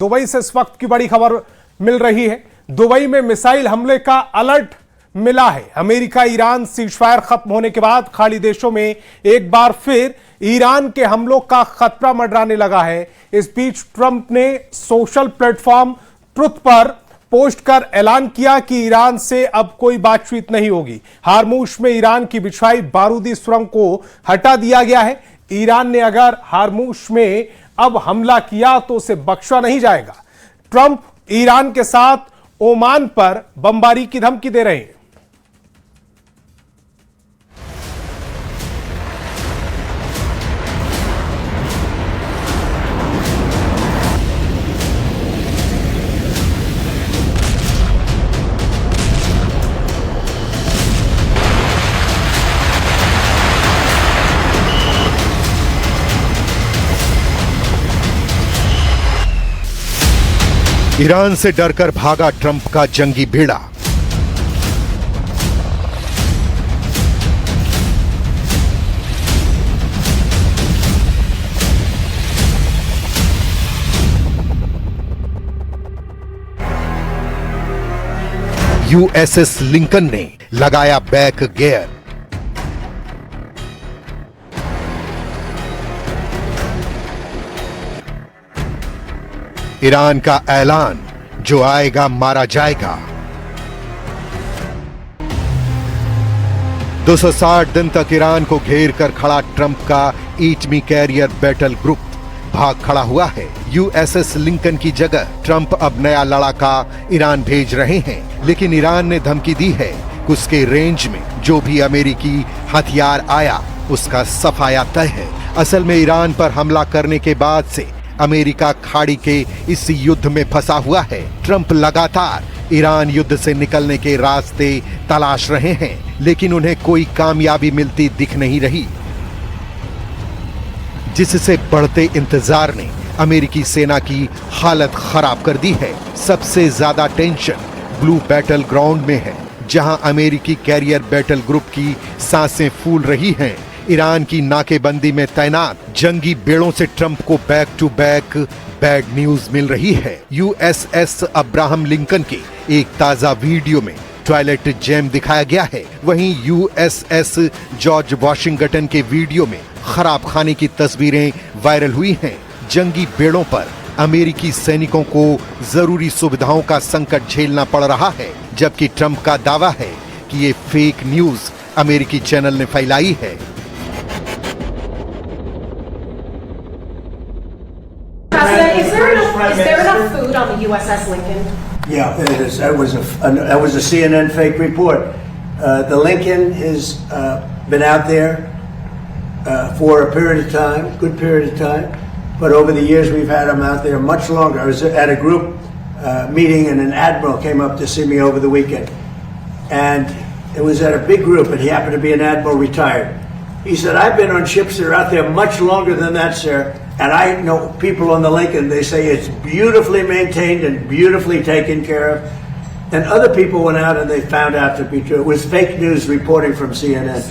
Dubai से इस वक्त की बड़ी खबर मिल रही है। दुबई में मिसाइल हमले का अलर्ट मिला है। अमेरिका ईरान सीजफायर खत्म होने के बाद खाड़ी देशों में एक बार फिर ईरान के हमलों का खतरा मंडराने लगा है। इस बीच ट्रंप ने सोशल प्लेटफॉर्म ट्रुथ पर पोस्ट कर ऐलान किया कि ईरान से अब कोई बातचीत नहीं होगी। हारमूश में ईरान की बिछाई बारूदी सुरंग को हटा दिया गया है। ईरान ने अगर हारमूश में अब हमला किया तो उसे बख्शा नहीं जाएगा। ट्रंप ईरान के साथ ओमान पर बमबारी की धमकी दे रहे हैं। ईरान से डरकर भागा ट्रंप का जंगी बेड़ा। यूएसएस लिंकन ने लगाया बैक गियर। ईरान का ऐलान, जो आएगा मारा जाएगा। 260 दिन तक ईरान को घेर कर खड़ा ट्रंप का ईटमी कैरियर बैटल ग्रुप भाग खड़ा हुआ है। यूएसएस लिंकन की जगह ट्रंप अब नया लड़ाका ईरान भेज रहे हैं, लेकिन ईरान ने धमकी दी है कि उसके रेंज में जो भी अमेरिकी हथियार आया उसका सफाया तय है। असल में ईरान पर हमला करने के बाद से अमेरिका खाड़ी के इस युद्ध में फंसा हुआ है। ट्रंप लगातार ईरान युद्ध से निकलने के रास्ते तलाश रहे हैं, लेकिन उन्हें कोई कामयाबी मिलती दिख नहीं रही, जिससे बढ़ते इंतजार ने अमेरिकी सेना की हालत खराब कर दी है। सबसे ज्यादा टेंशन ब्लू बैटल ग्राउंड में है, जहां अमेरिकी कैरियर बैटल ग्रुप की सांसें फूल रही हैं। ईरान की नाकेबंदी में तैनात जंगी बेड़ों से ट्रंप को back to back bad news मिल रही है। यूएसएस अब्राहम लिंकन के एक ताजा वीडियो में टॉयलेट जैम दिखाया गया है। वहीं यूएसएस जॉर्ज वॉशिंगटन के वीडियो में खराब खाने की तस्वीरें वायरल हुई हैं। जंगी बेड़ों पर अमेरिकी सैनिकों को जरूरी सुविधाओं का संकट झेलना पड़ रहा है, जबकि ट्रंप का दावा है कि ये फेक न्यूज अमेरिकी चैनल ने फैलाई है। Is there enough food on the USS Lincoln? Yeah, it is. That was a CNN fake report. The Lincoln has been out there for a period of time, good period of time. But over the years, we've had them out there much longer. I was at a group meeting, and an admiral came up to see me over the weekend, and it was at a big group, and he happened to be an admiral retired. He said, "I've been on ships that are out there much longer than that, sir. And I know people on the Lincoln, they say it's beautifully maintained and beautifully taken care of. And other people went out and they found out to be true. It was fake news reporting from CNN.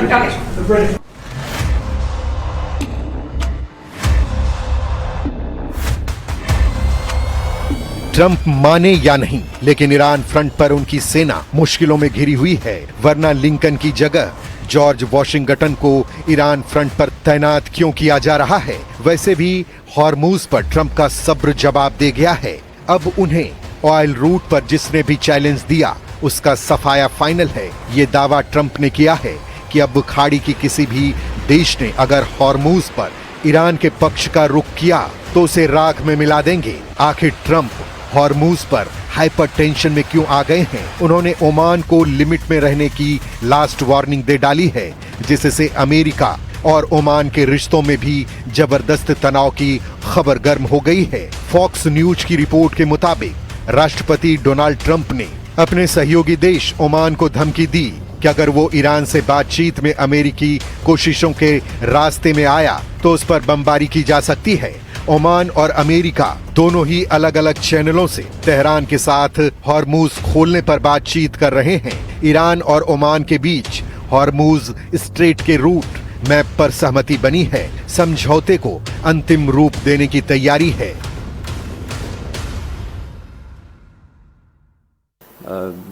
Trump माने या नहीं, लेकिन Iran front पर उनकी सेना मुश्किलों में घिरी हुई है, वरना लिंकन की जगह जॉर्ज वॉशिंगटन को ईरान फ्रंट पर तैनात क्यों किया जा रहा है। वैसे भी हॉर्मूज पर ट्रंप का सब्र जवाब दे गया है। अब उन्हें ऑयल रूट पर जिसने भी चैलेंज दिया उसका सफाया फाइनल है। ये दावा ट्रंप ने किया है कि अब खाड़ी की किसी भी देश ने अगर हॉर्मूज पर ईरान के पक्ष का रुख किया तो उसे राख में मिला देंगे। आखिर ट्रंप हॉर्मूज पर हाइपर टेंशन में क्यों आ गए हैं? उन्होंने ओमान को लिमिट में रहने की लास्ट वार्निंग दे डाली है, जिससे अमेरिका और ओमान के रिश्तों में भी जबरदस्त तनाव की खबर गर्म हो गई है। फॉक्स न्यूज की रिपोर्ट के मुताबिक राष्ट्रपति डोनाल्ड ट्रंप ने अपने सहयोगी देश ओमान को धमकी दी कि अगर वो ईरान से बातचीत में अमेरिकी कोशिशों के रास्ते में आया तो उस पर बमबारी की जा सकती है। ओमान और अमेरिका दोनों ही अलग अलग चैनलों से तेहरान के साथ हॉर्मूज खोलने पर बातचीत कर रहे हैं। ईरान और ओमान के बीच हॉर्मूज स्ट्रेट के रूट मैप पर सहमति बनी है। समझौते को अंतिम रूप देने की तैयारी है।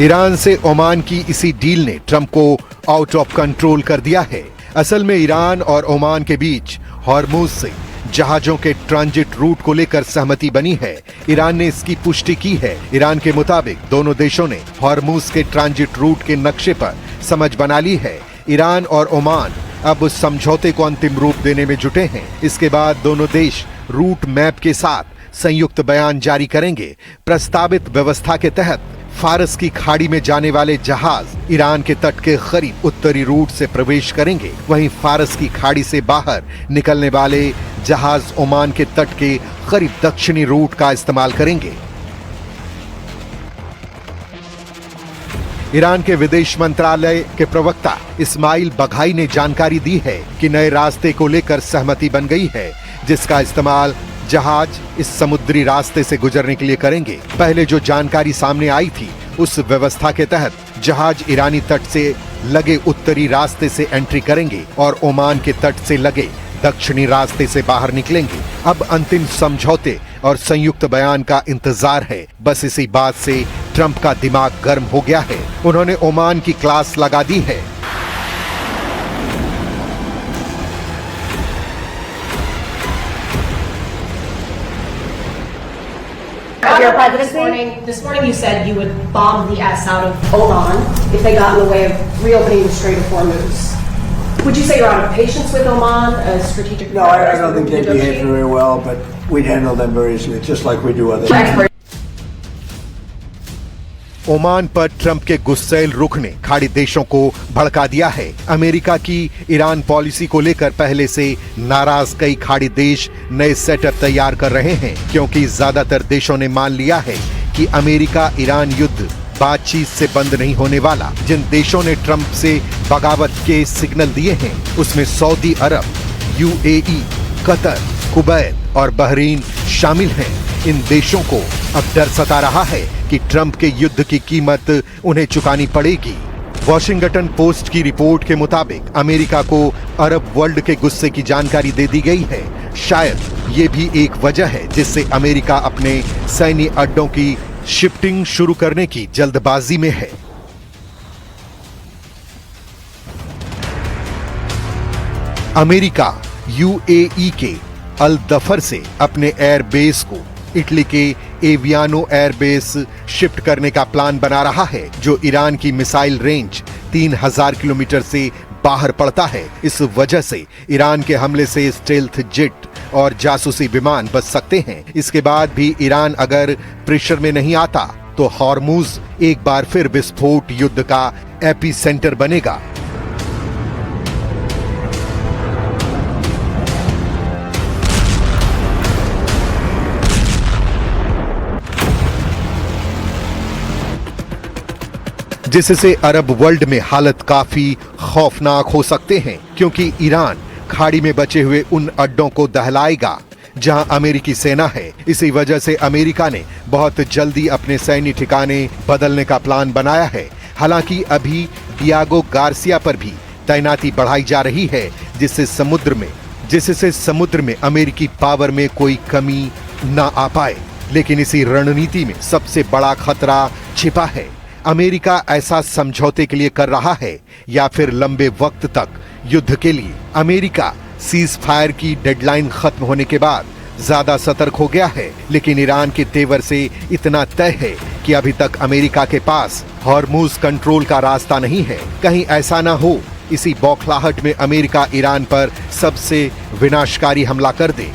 ईरान से ओमान की इसी डील ने ट्रंप को आउट ऑफ कंट्रोल कर दिया है। असल में ईरान और ओमान के बीच हॉर्मुज से जहाजों के ट्रांजिट रूट को लेकर सहमति बनी है। ईरान ने इसकी पुष्टि की है। ईरान के मुताबिक दोनों देशों ने हॉर्मुज के ट्रांजिट रूट के नक्शे पर समझ बना ली है। ईरान और ओमान अब उस समझौते को अंतिम रूप देने में जुटे हैं। इसके बाद दोनों देश रूट मैप के साथ संयुक्त बयान जारी करेंगे। प्रस्तावित व्यवस्था के तहत फारस की खाड़ी में जाने वाले जहाज ईरान के तट के करीब उत्तरी रूट से प्रवेश करेंगे। वहीं फारस की खाड़ी से बाहर निकलने वाले जहाज ओमान के तट के करीब दक्षिणी रूट का इस्तेमाल करेंगे। ईरान के विदेश मंत्रालय के प्रवक्ता इस्माइल बघाई ने जानकारी दी है कि नए रास्ते को लेकर सहमति बन गई है, जिसका इस्तेमाल जहाज इस समुद्री रास्ते से गुजरने के लिए करेंगे। पहले जो जानकारी सामने आई थी, उस व्यवस्था के तहत जहाज ईरानी तट से लगे उत्तरी रास्ते से एंट्री करेंगे और ओमान के तट से लगे दक्षिणी रास्ते से बाहर निकलेंगे। अब अंतिम समझौते और संयुक्त बयान का इंतजार है। बस इसी बात से ट्रंप का दिमाग गर्म हो गया है। उन्होंने ओमान की क्लास लगा दी है। Your presidency? This morning you said you would bomb the S out of Oman if they got in the way of reopening the Strait of Hormuz. Would you say you're out of patience with Oman, a strategic? No, I don't think they behave very well, but we'd handle them very easily, just like we do other things. Oman पर Trump के गुस्सैल रुख ने खाड़ी देशों को भड़का दिया है। अमेरिका की ईरान पॉलिसी को लेकर पहले से नाराज कई खाड़ी देश नए सेटअप तैयार कर रहे हैं, क्योंकि ज्यादातर देशों ने मान लिया है कि अमेरिका ईरान युद्ध बातचीत से बंद नहीं होने वाला। जिन देशों ने ट्रंप से बगावत के सिग्नल दिए हैं, उसमें सऊदी अरब, यूएई, कतर, कुवैत और बहरीन शामिल हैं। इन देशों को अब डर सता रहा है कि ट्रंप के युद्ध की कीमत उन्हें चुकानी पड़ेगी। वॉशिंगटन पोस्ट की रिपोर्ट के मुताबिक अमेरिका को अरब वर्ल्ड के गुस्से की जानकारी दे दी गई है। शायद ये भी एक वजह है जिससे अमेरिका अपने सैन्य अड्डों की शिफ्टिंग शुरू करने की जल्दबाजी में है। अमेरिका यूएई के अल दफर से एयर एयरबेस को इटली के एवियानो एयरबेस शिफ्ट करने का प्लान बना रहा है, जो ईरान की मिसाइल रेंज 3000 किलोमीटर से बाहर पड़ता है। इस वजह से ईरान के हमले से स्टेल्थ जेट और जासूसी विमान बच सकते हैं। इसके बाद भी ईरान अगर प्रेशर में नहीं आता तो हॉर्मुज एक बार फिर विस्फोट युद्ध का एपी सेंटर बनेगा। जिससे अरब वर्ल्ड में हालत काफी खौफनाक हो सकते हैं, क्योंकि ईरान खाड़ी में बचे हुए उन अड्डों को दहलाएगा जहां अमेरिकी सेना है। इसी वजह से अमेरिका ने बहुत जल्दी अपने सैन्य ठिकाने बदलने का प्लान बनाया है। हालांकि अभी डियागो गार्सिया पर भी तैनाती बढ़ाई जा रही है, जिससे समुद्र में अमेरिकी पावर में कोई कमी ना आ पाए। लेकिन इसी रणनीति में सबसे बड़ा खतरा छिपा है। अमेरिका ऐसा समझौते के लिए कर रहा है या फिर लंबे वक्त तक युद्ध के लिए। अमेरिका सीज फायर की डेडलाइन खत्म होने के बाद ज्यादा सतर्क हो गया है, लेकिन ईरान के तेवर से इतना तय है कि अभी तक अमेरिका के पास हॉर्मुज कंट्रोल का रास्ता नहीं है। कहीं ऐसा ना हो इसी बौखलाहट में अमेरिका ईरान पर सबसे विनाशकारी हमला कर दे।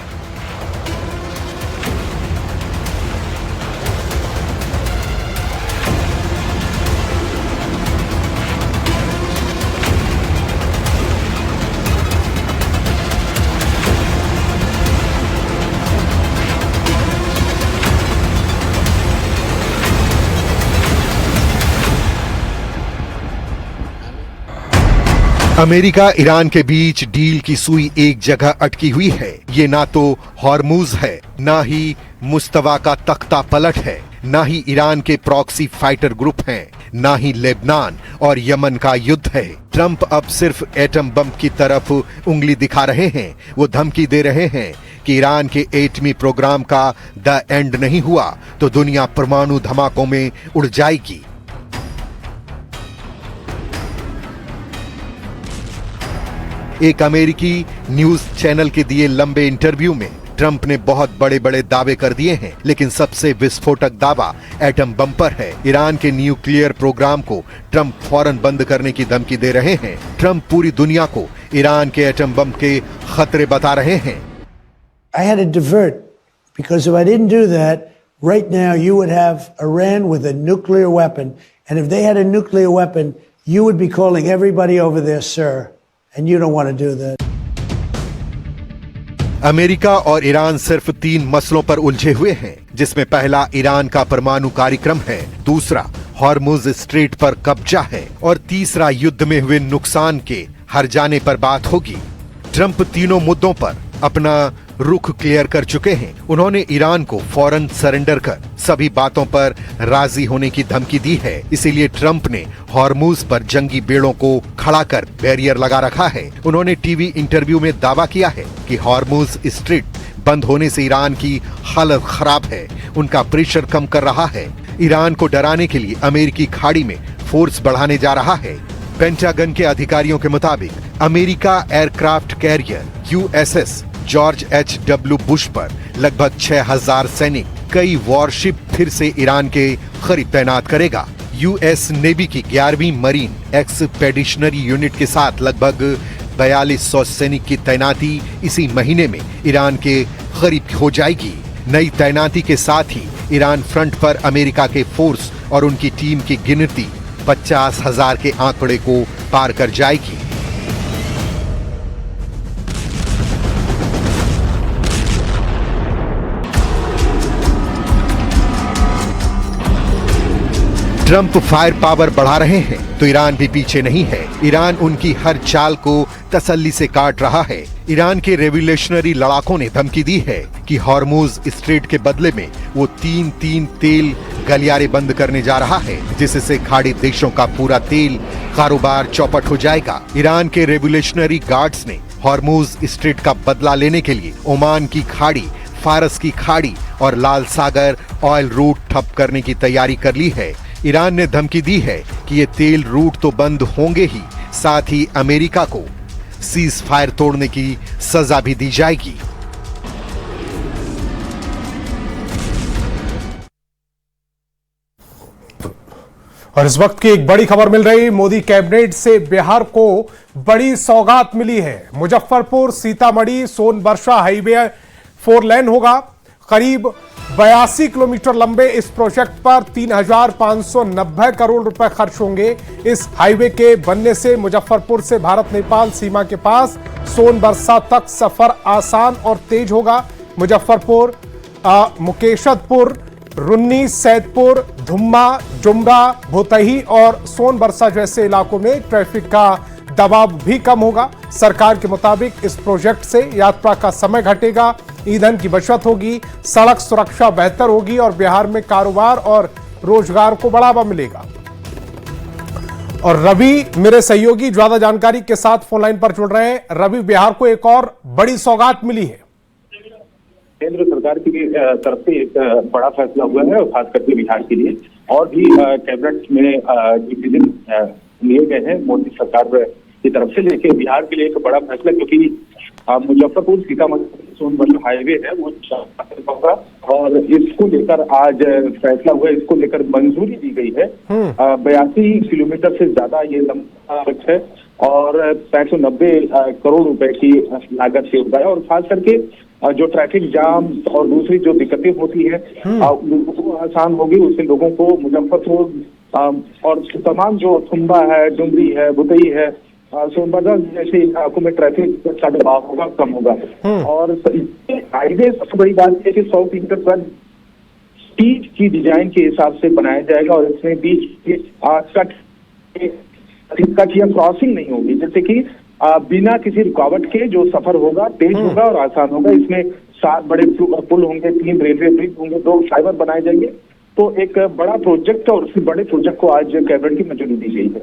अमेरिका ईरान के बीच डील की सुई एक जगह अटकी हुई है। ये ना तो हॉर्मुज है, ना ही मुस्तवा का तख्ता पलट है, ना ही ईरान के प्रॉक्सी फाइटर ग्रुप हैं, ना ही लेबनान और यमन का युद्ध है। ट्रंप अब सिर्फ एटम बम की तरफ उंगली दिखा रहे हैं। वो धमकी दे रहे हैं कि ईरान के एटमी प्रोग्राम का द एंड नहीं हुआ तो दुनिया परमाणु धमाकों में उड़ जाएगी। एक अमेरिकी न्यूज चैनल के दिए लंबे इंटरव्यू में ट्रंप ने बहुत बड़े बड़े दावे कर दिए हैं, लेकिन सबसे विस्फोटक दावा एटम बम पर है। ईरान के न्यूक्लियर प्रोग्राम को ट्रंप फौरन बंद करने की धमकी दे रहे हैं। ट्रंप पूरी दुनिया को ईरान के एटम बम के खतरे बता रहे हैं। I had to divert because if I didn't do that, right now you would have Iran with a nuclear weapon, and if they had a nuclear weapon, you would be calling everybody over there, sir, and you don't want to do that. America और Iran सिर्फ 3 मसलों पर उलझे हुए हैं, जिसमें पहला Iran का परमाणु कार्यक्रम है, दूसरा हॉर्मुज स्ट्रेट पर कब्जा है और तीसरा युद्ध में हुए नुकसान के हर जाने पर बात होगी। ट्रंप तीनों मुद्दों पर अपना रुख क्लियर कर चुके हैं। उन्होंने ईरान को फौरन सरेंडर कर सभी बातों पर राजी होने की धमकी दी है। इसीलिए ट्रंप ने हॉर्मुज पर जंगी बेड़ों को खड़ा कर बैरियर लगा रखा है। उन्होंने टीवी इंटरव्यू में दावा किया है कि हॉर्मुज स्ट्रेट बंद होने से ईरान की हालत खराब है, उनका प्रेशर कम कर रहा है। ईरान को डराने के लिए अमेरिकी खाड़ी में फोर्स बढ़ाने जा रहा है। पेंटागन के अधिकारियों के मुताबिक America aircraft carrier USS George H.W. Bush पर लगभग 6000 सैनिक, कई वॉरशिप फिर से ईरान के करीब तैनात करेगा। यूएस नेवी की 11वीं मरीन एक्सपेडिशनरी यूनिट के साथ लगभग 4200 सैनिक की तैनाती इसी महीने में ईरान के करीब हो जाएगी। नई तैनाती के साथ ही ईरान फ्रंट पर अमेरिका के फोर्स और उनकी टीम की गिनती 50,000 के आंकड़े को पार कर जाएगी। ट्रंप फायर पावर बढ़ा रहे हैं तो ईरान भी पीछे नहीं है। ईरान उनकी हर चाल को तसल्ली से काट रहा है। ईरान के रेवोल्यूशनरी लड़ाकों ने धमकी दी है कि हॉर्मुज स्ट्रेट के बदले में वो 3 तेल गलियारे बंद करने जा रहा है, जिससे खाड़ी देशों का पूरा तेल कारोबार चौपट हो जाएगा। ईरान के रेवोल्यूशनरी गार्ड्स ने हॉर्मुज स्ट्रेट का बदला लेने के लिए ओमान की खाड़ी, फारस की खाड़ी और लाल सागर ऑयल रूट ठप करने की तैयारी कर ली है। ईरान ने धमकी दी है कि ये तेल रूट तो बंद होंगे ही, साथ ही अमेरिका को सीज फायर तोड़ने की सजा भी दी जाएगी। और इस वक्त की एक बड़ी खबर मिल रही, मोदी कैबिनेट से बिहार को बड़ी सौगात मिली है। मुजफ्फरपुर सीतामढ़ी सोनबरसा हाईवे 4 लेन होगा। करीब 82 किलोमीटर लंबे इस प्रोजेक्ट पर 3590 करोड़ रुपए खर्च होंगे। इस हाईवे के बनने से मुजफ्फरपुर से भारत नेपाल सीमा के पास सोनबरसा तक सफर आसान और तेज होगा। मुजफ्फरपुर, मुकेशदपुर, रुन्नी, सैदपुर, धुम्मा, जुमरा, भोतही और सोनबरसा जैसे इलाकों में ट्रैफिक का दबाव भी कम होगा। सरकार के मुताबिक इस प्रोजेक्ट से यात्रा का समय घटेगा, ईंधन की बचत होगी, सड़क सुरक्षा बेहतर होगी और बिहार में कारोबार और रोजगार को बढ़ावा मिलेगा। और रवि मेरे सहयोगी ज्यादा जानकारी के साथ फोन लाइन पर जुड़ रहे हैं। रवि, बिहार को एक और बड़ी सौगात मिली है। केंद्र सरकार की तरफ से एक बड़ा फैसला हुआ है और खास करके बिहार के लिए, और भी कैबिनेट में डिसीजन लिए गए हैं मोदी सरकार की तरफ से। लेकिन बिहार के लिए एक बड़ा फैसला, क्योंकि मुजफ्फरपुर सीतामढ़ी सोनबरसा हाईवे है वो होगा और इसको लेकर आज फैसला हुआ, इसको लेकर मंजूरी दी गई है। 82 किलोमीटर से ज्यादा ये लंबा सड़क है और 590 करोड़ रुपए की लागत से होगा। और खास करके जो ट्रैफिक जाम और दूसरी जो दिक्कतें होती है वो आसान होगी। उससे लोगों को मुजफ्फरपुर और तमाम जो थुम्बा है, डुमरी है, भुतई है, सोनबरसा जैसे इलाकों में ट्रैफिक का दबाव होगा, कम होगा। और हाईवे सबसे बड़ी बात है कि 100 किलोमीटर पर स्पीड की डिजाइन के हिसाब से बनाया जाएगा और इसमें बीच कट इसका किया क्रॉसिंग नहीं होगी, जैसे कि बिना किसी रुकावट के जो सफर होगा तेज होगा और आसान होगा। इसमें 7 बड़े पुल होंगे, 3 रेलवे ब्रिज होंगे, 2 फाइबर बनाए जाएंगे। तो एक बड़ा प्रोजेक्ट और उस बड़े प्रोजेक्ट को आज कैबिनेट की मंजूरी दी गई है।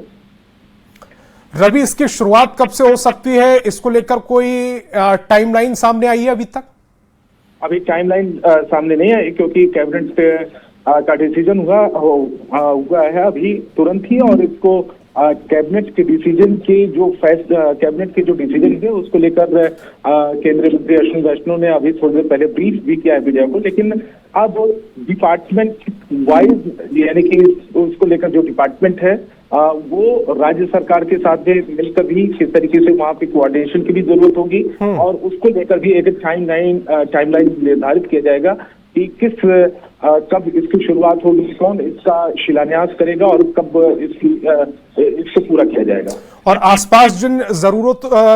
रवि, इसकी शुरुआत कब से हो सकती है? इसको लेकर कोई टाइमलाइन सामने आई है अभी तक? अभी टाइमलाइन सामने नहीं आई, क्योंकि कैबिनेट का डिसीजन हुआ है अभी तुरंत ही, और इसको कैबिनेट के डिसीजन के जो कैबिनेट के जो डिसीजन है उसको लेकर केंद्रीय मंत्री अश्विनी वैष्णव ने अभी थोड़ी देर पहले ब्रीफ भी किया है मीडिया को। लेकिन अब डिपार्टमेंट वाइज, यानी कि उसको लेकर जो डिपार्टमेंट है वो राज्य सरकार के साथ में मिलकर भी किस तरीके से वहां पे कोऑर्डिनेशन की भी जरूरत होगी, और उसको लेकर भी एक टाइमलाइन निर्धारित किया जाएगा कि कब इसकी शुरुआत होगी, कौन इसका शिलान्यास करेगा और कब इसको पूरा किया जाएगा। और आसपास जिन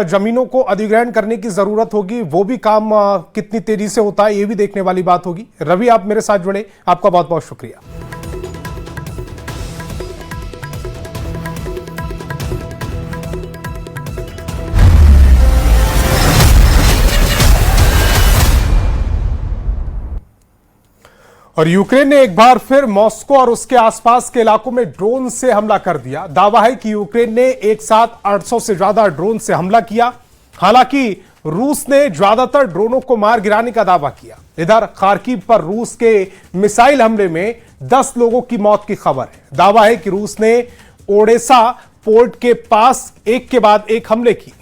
जमीनों को अधिग्रहण करने की जरूरत होगी, वो भी काम कितनी तेजी से होता है, ये भी देखने वाली बात होगी। रवि, आप मेरे साथ जुड़े, आपका बहुत बहुत शुक्रिया। और यूक्रेन ने एक बार फिर मॉस्को और उसके आसपास के इलाकों में ड्रोन से हमला कर दिया। दावा है कि यूक्रेन ने एक साथ 800 से ज्यादा ड्रोन से हमला किया। हालांकि रूस ने ज्यादातर ड्रोनों को मार गिराने का दावा किया। इधर खार्किव पर रूस के मिसाइल हमले में 10 लोगों की मौत की खबर है। दावा है कि रूस ने ओडेसा पोर्ट के पास एक के बाद एक हमले किए।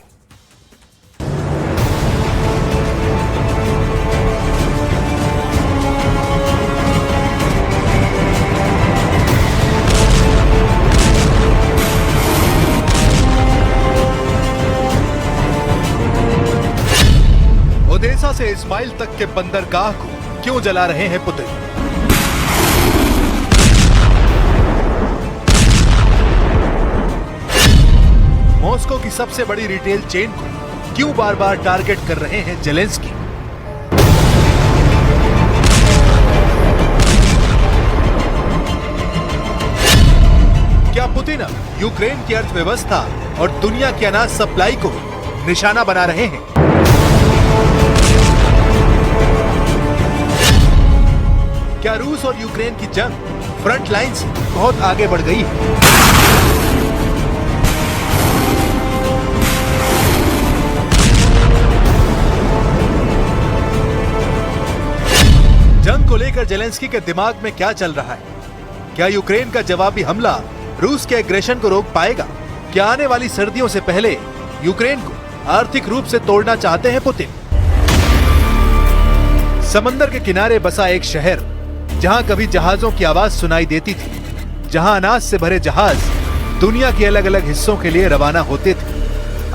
ओडेसा से इस्माइल तक के बंदरगाह को क्यों जला रहे हैं पुतिन? मॉस्को की सबसे बड़ी रिटेल चेन को क्यों बार बार टारगेट कर रहे हैं जेलेंस्की? क्या पुतिन अब यूक्रेन की अर्थव्यवस्था और दुनिया की अनाज सप्लाई को निशाना बना रहे हैं? क्या रूस और यूक्रेन की जंग फ्रंट लाइन से बहुत आगे बढ़ गई है? जंग को लेकर जेलेंस्की के दिमाग में क्या चल रहा है? क्या यूक्रेन का जवाबी हमला रूस के एग्रेशन को रोक पाएगा? क्या आने वाली सर्दियों से पहले यूक्रेन को आर्थिक रूप से तोड़ना चाहते हैं पुतिन? समंदर के किनारे बसा एक शहर जहां कभी जहाजों की आवाज सुनाई देती थी, जहां अनाज से भरे जहाज दुनिया के अलग अलग हिस्सों के लिए रवाना होते थे,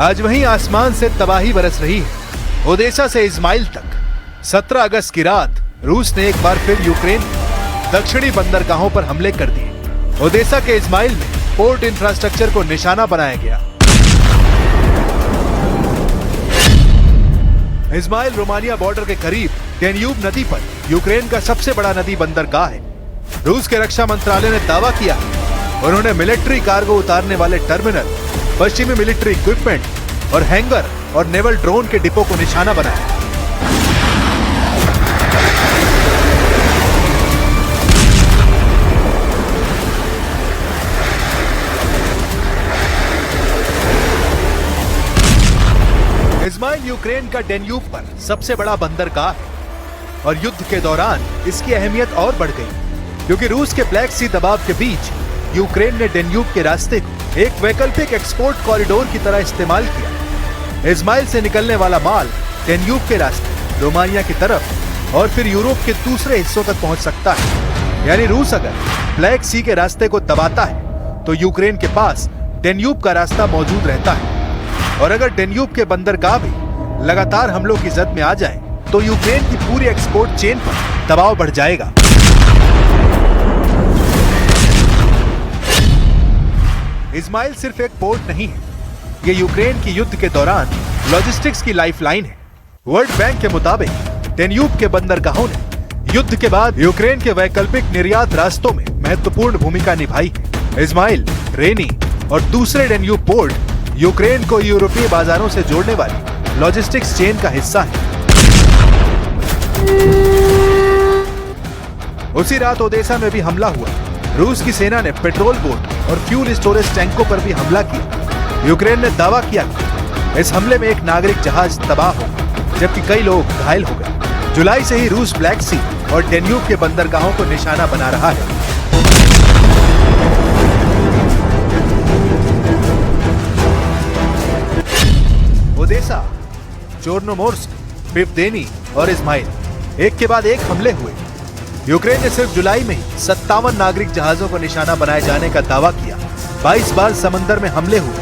आज वहीं आसमान से तबाही बरस रही है। ओडेसा से इस्माइल तक 17 अगस्त की रात रूस ने एक बार फिर यूक्रेन दक्षिणी बंदरगाहों पर हमले कर दिए। ओडेसा के इस्माइल में पोर्ट इंफ्रास्ट्रक्चर को निशाना बनाया गया। इस्माइल रोमानिया बॉर्डर के करीब डेन्यूब नदी पर यूक्रेन का सबसे बड़ा नदी बंदरगाह है। रूस के रक्षा मंत्रालय ने दावा किया उन्होंने मिलिट्री कार्गो उतारने वाले टर्मिनल, पश्चिमी मिलिट्री इक्विपमेंट और हैंगर और नेवल ड्रोन के डिपो को निशाना बनाया। इस्माइल यूक्रेन का डेन्यूब पर सबसे बड़ा बंदरगाह है और युद्ध के दौरान इसकी अहमियत और बढ़ गई, क्योंकि रूस के ब्लैक सी दबाव के बीच यूक्रेन ने डेन्यूब के रास्ते को एक वैकल्पिक एक्सपोर्ट कॉरिडोर की तरह इस्तेमाल किया। इस्माइल से निकलने वाला माल डेन्यूब के रास्ते रोमानिया की तरफ और फिर यूरोप के दूसरे हिस्सों तक पहुंच सकता है। यानी रूस अगर ब्लैक सी के रास्ते को दबाता है तो यूक्रेन के पास डेन्यूब का रास्ता मौजूद रहता है, और अगर डेन्यूब के बंदरगाह भी लगातार हमलों की जद में आ जाए तो यूक्रेन की पूरी एक्सपोर्ट चेन पर दबाव बढ़ जाएगा। इस्माइल सिर्फ एक पोर्ट नहीं है, ये यूक्रेन की युद्ध के दौरान लॉजिस्टिक्स की लाइफलाइन है। वर्ल्ड बैंक के मुताबिक डेन्यूब के बंदरगाहों ने युद्ध के बाद यूक्रेन के वैकल्पिक निर्यात रास्तों में महत्वपूर्ण भूमिका निभाई है। इस्माइल, रेनी, और दूसरे डेन्यूब पोर्ट यूक्रेन को यूरोपीय बाजारों से जोड़ने वाली लॉजिस्टिक्स चेन का हिस्सा है। उसी रात ओदेसा में भी हमला हुआ। रूस की सेना ने पेट्रोल बोट और फ्यूल स्टोरेज टैंकों पर भी हमला किया। यूक्रेन ने दावा किया कि इस हमले में एक नागरिक जहाज तबाह हो गया, जबकि कई लोग घायल हो गए। जुलाई से ही रूस ब्लैक सी और डेन्यूब के बंदरगाहों को निशाना बना रहा है। ओदेसा, चोर्नोमोर्स्क, पिवदेनी और इस्माइल एक के बाद एक हमले हुए। यूक्रेन ने सिर्फ जुलाई में ही 57 नागरिक जहाजों को निशाना बनाए जाने का दावा किया। 22 बार समंदर में हमले हुए,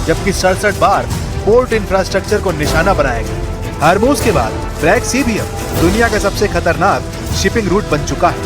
जबकि 67 बार पोर्ट इंफ्रास्ट्रक्चर को निशाना बनाया गया। हार्मूज के बाद ब्लैक सी भी अब दुनिया का सबसे खतरनाक शिपिंग रूट बन चुका है।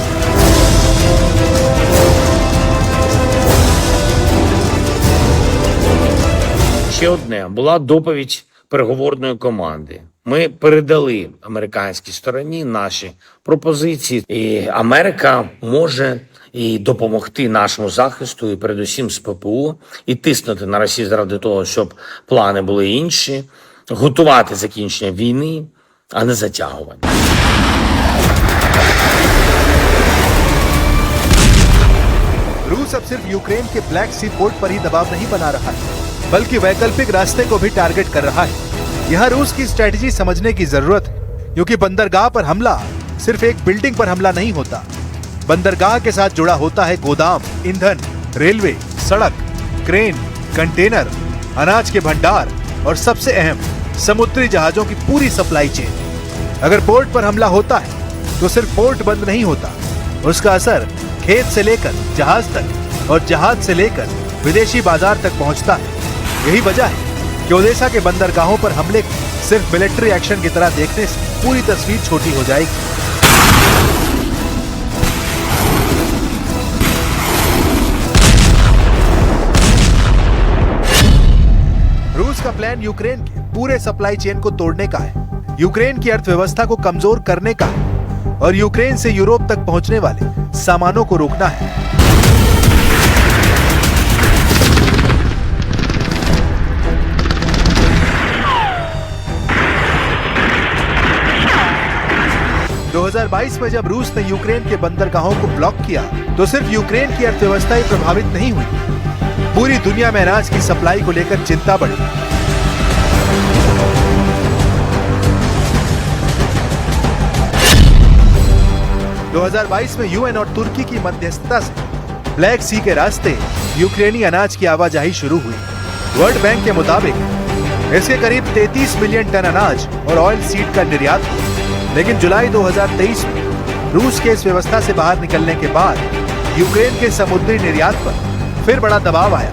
Ще одне була доповідь переговорної команди. Ми передали американській стороні наші пропозиції, і Америка може і допомогти нашому захисту, і передусім з ППО, і тиснути на Росію заради того, щоб плани були інші, готувати закінчення війни, а не затягування. रूस अब सिर्फ यूक्रेन के ब्लैक सी पोर्ट पर ही दबाव नहीं बना रहा है, बल्कि वैकल्पिक रास्ते को भी टारगेट कर रहा है। यह रूस की स्ट्रेटजी समझने की जरूरत है, क्योंकि बंदरगाह पर हमला सिर्फ एक बिल्डिंग पर हमला नहीं होता। बंदरगाह के साथ जुड़ा होता है गोदाम, ईंधन, रेलवे, सड़क, क्रेन, कंटेनर, अनाज के भंडार और सबसे अहम समुद्री जहाजों की पूरी सप्लाई चेन। अगर पोर्ट पर हमला होता है तो सिर्फ पोर्ट बंद नहीं होता, उसका असर खेत से लेकर जहाज तक और जहाज से लेकर विदेशी बाजार तक पहुंचता है। यही वजह है कि ओदेसा के बंदरगाहों पर हमले को सिर्फ मिलिट्री एक्शन की तरह देखने से पूरी तस्वीर छोटी हो जाएगी। रूस का प्लान यूक्रेन के पूरे सप्लाई चेन को तोड़ने का है, यूक्रेन की अर्थव्यवस्था को कमजोर करने का है और यूक्रेन से यूरोप तक पहुंचने वाले सामानों को रोकना है। दो 2022 में जब रूस ने यूक्रेन के बंदरगाहों को ब्लॉक किया तो सिर्फ यूक्रेन की अर्थव्यवस्था ही प्रभावित नहीं हुई, पूरी दुनिया में अनाज की सप्लाई को लेकर चिंता बढ़ी। दो 2022 में यूएन और तुर्की की मध्यस्थता से ब्लैक सी के रास्ते यूक्रेनी अनाज की आवाजाही शुरू हुई। वर्ल्ड बैंक के मुताबिक इसके करीब 33 मिलियन टन अनाज और ऑयल सीड का निर्यात हुआ। लेकिन जुलाई 2023 में रूस के इस व्यवस्था से बाहर निकलने के बाद यूक्रेन के समुद्री निर्यात पर फिर बड़ा दबाव आया।